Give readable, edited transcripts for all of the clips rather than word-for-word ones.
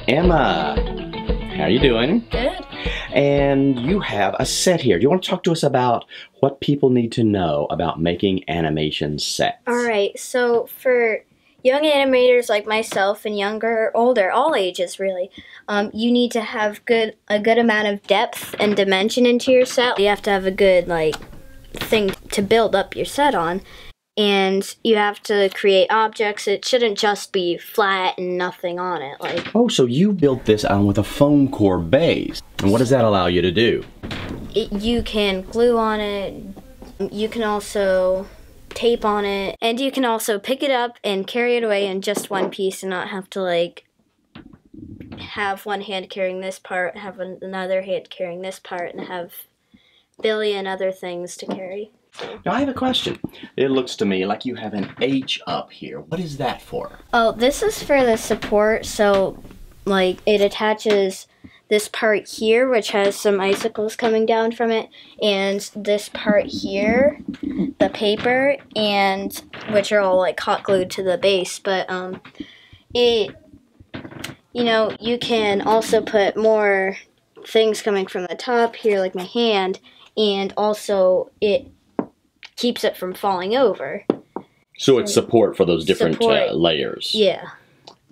Emma, how are you doing? Good. And you have a set here. Do you want to talk to us about what people need to know about making animation sets? Alright, so for young animators like myself and younger or older, all ages really, you need to have a good amount of depth and dimension into your set. You have to have a good thing to build up your set on. And you have to create objects. It shouldn't just be flat and nothing on it. Oh, so you built this on with a foam core base. And what does that allow you to do? You can glue on it. You can also tape on it. And you can also pick it up and carry it away in just one piece and not have to have one hand carrying this part, have another hand carrying this part, and have a billion other things to carry. Now I have a question. It looks to me like you have an H up here. What is that for? Oh, this is for the support, so it attaches this part here, which has some icicles coming down from it, and this part here, the paper, and which are all hot glued to the base, but you can also put more things coming from the top here, like my hand, and also it keeps it from falling over. So it's support for those different layers. Yeah.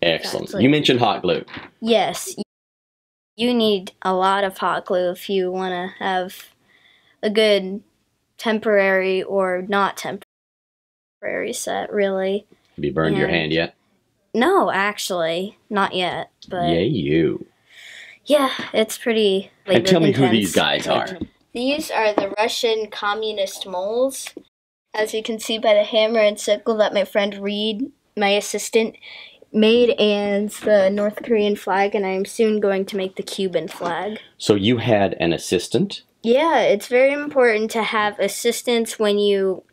Excellent. Exactly. You mentioned hot glue. Yes. You need a lot of hot glue if you want to have a good temporary or not temporary set, really. Have you burned your hand yet? No, actually. Not yet. But yay, you. Yeah, it's pretty And tell me who these guys are. These are the Russian communist moles. As you can see by the hammer and sickle that my friend Reed, my assistant, made, and the North Korean flag, and I'm soon going to make the Cuban flag. So you had an assistant? Yeah, it's very important to have assistants when you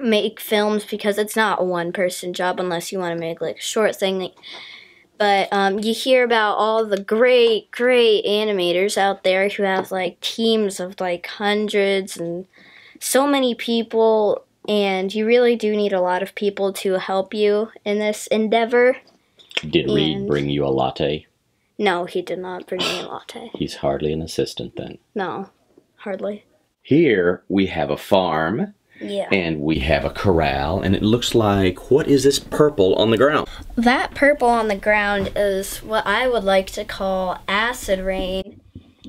make films because it's not a one-person job unless you want to make a short thing. But you hear about all the great animators out there who have teams of hundreds and so many people, and you really do need a lot of people to help you in this endeavor. Did Reed bring you a latte? No, he did not bring me a latte. He's hardly an assistant then. No, hardly. Here we have a farm. Yeah. And we have a corral, and it looks like, what is this purple on the ground? That purple on the ground is what I would like to call acid rain.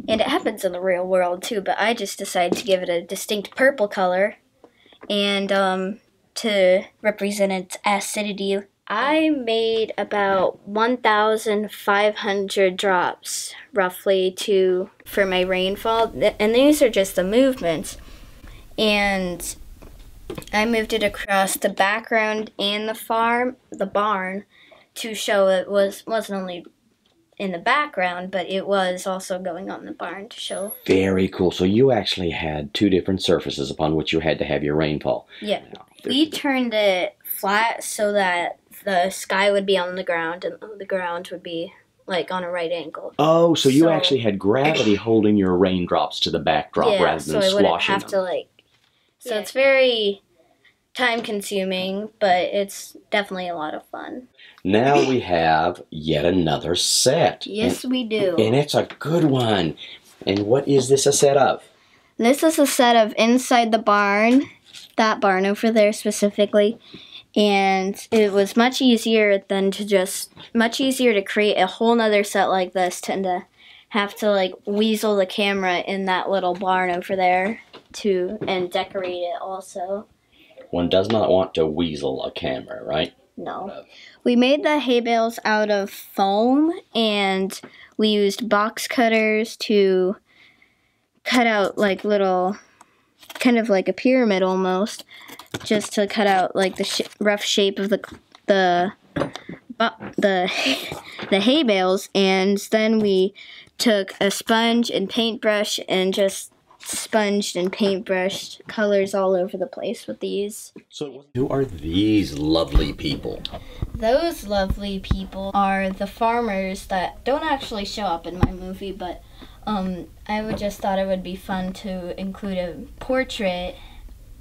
And it happens in the real world too, but I just decided to give it a distinct purple color. And to represent its acidity, I made about 1,500 drops, roughly, for my rainfall. And these are just the movements. And I moved it across the background and the barn, to show it wasn't only in the background, but it was also going on the barn to show. Very cool. So you actually had two different surfaces upon which you had to have your rainfall. Yeah. We turned it flat so that the sky would be on the ground and the ground would be on a right angle. Oh, so you actually had gravity holding your raindrops to the backdrop rather than so I wouldn't swashing have them. So it's very time-consuming, but it's definitely a lot of fun. Now we have yet another set. Yes, we do. And it's a good one. And what is this a set of? This is a set of inside the barn, that barn over there specifically. And it was much easier to create a whole nother set like this than to have to weasel the camera in that little barn over there and decorate it also. One does not want to weasel a camera, right? No. We made the hay bales out of foam, and we used box cutters to cut out little, kind of like a pyramid almost, just to cut out the rough shape of the hay bales, and then we took a sponge and paintbrush and just sponged and paintbrushed colors all over the place with these. So who are these lovely people? Those lovely people are the farmers that don't actually show up in my movie, but I just thought it would be fun to include a portrait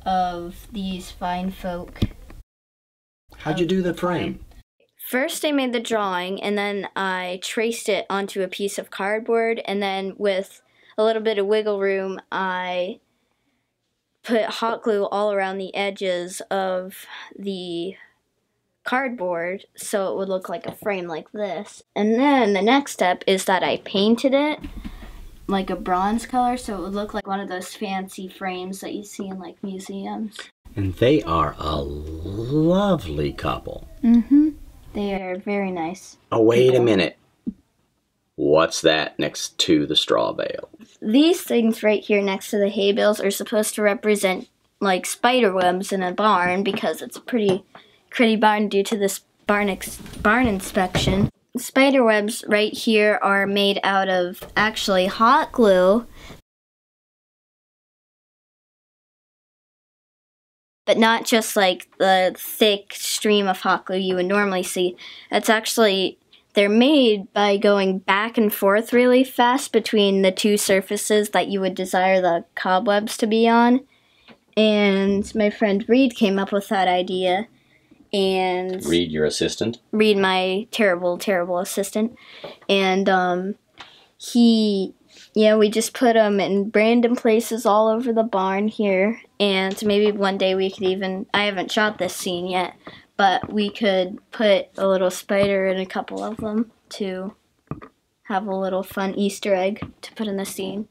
of these fine folk. How'd you do the frame? First I made the drawing, and then I traced it onto a piece of cardboard, and then with a little bit of wiggle room, I put hot glue all around the edges of the cardboard so it would look like a frame like this. And then the next step is that I painted it like a bronze color so it would look like one of those fancy frames that you see in like museums. And they are a lovely couple. Mm-hmm. They are very nice. Oh, wait a minute. What's that next to the straw bale? These things right here next to the hay bales are supposed to represent like spider webs in a barn because it's a pretty barn due to this barn inspection. Spider webs right here are made out of actually hot glue, but not just like the thick stream of hot glue you would normally see. It's actually, they're made by going back and forth really fast between the two surfaces that you would desire the cobwebs to be on. And my friend Reed came up with that idea. And Reed, your assistant? Reed, my terrible, terrible assistant. And we just put them in random places all over the barn here. And maybe one day we could even, I haven't shot this scene yet, but we could put a little spider in a couple of them to have a little fun Easter egg to put in the scene.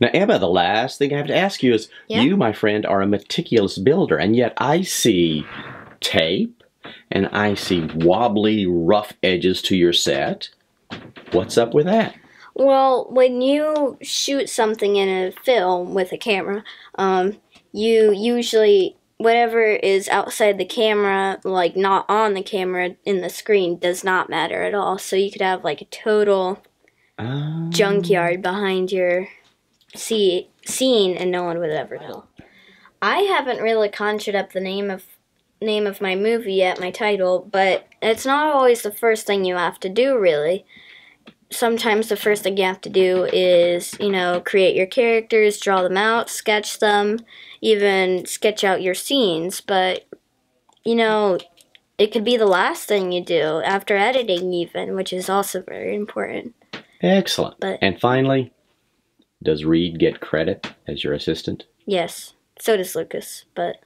Now, Emma, the last thing I have to ask you is, you, my friend, are a meticulous builder, and yet I see tape, and I see wobbly, rough edges to your set. What's up with that? Well, when you shoot something in a film with a camera, you usually, whatever is outside the camera, like not on the camera in the screen, does not matter at all. So you could have like a total junkyard behind your scene and no one would ever know. I haven't really conjured up the name of my movie yet, my title, but it's not always the first thing you have to do, really. Sometimes the first thing you have to do is, create your characters, draw them out, sketch them, even sketch out your scenes, but, it could be the last thing you do after editing even, which is also very important. Excellent. And finally, does Reed get credit as your assistant? Yes. So does Lucas, but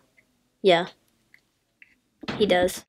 yeah, he does.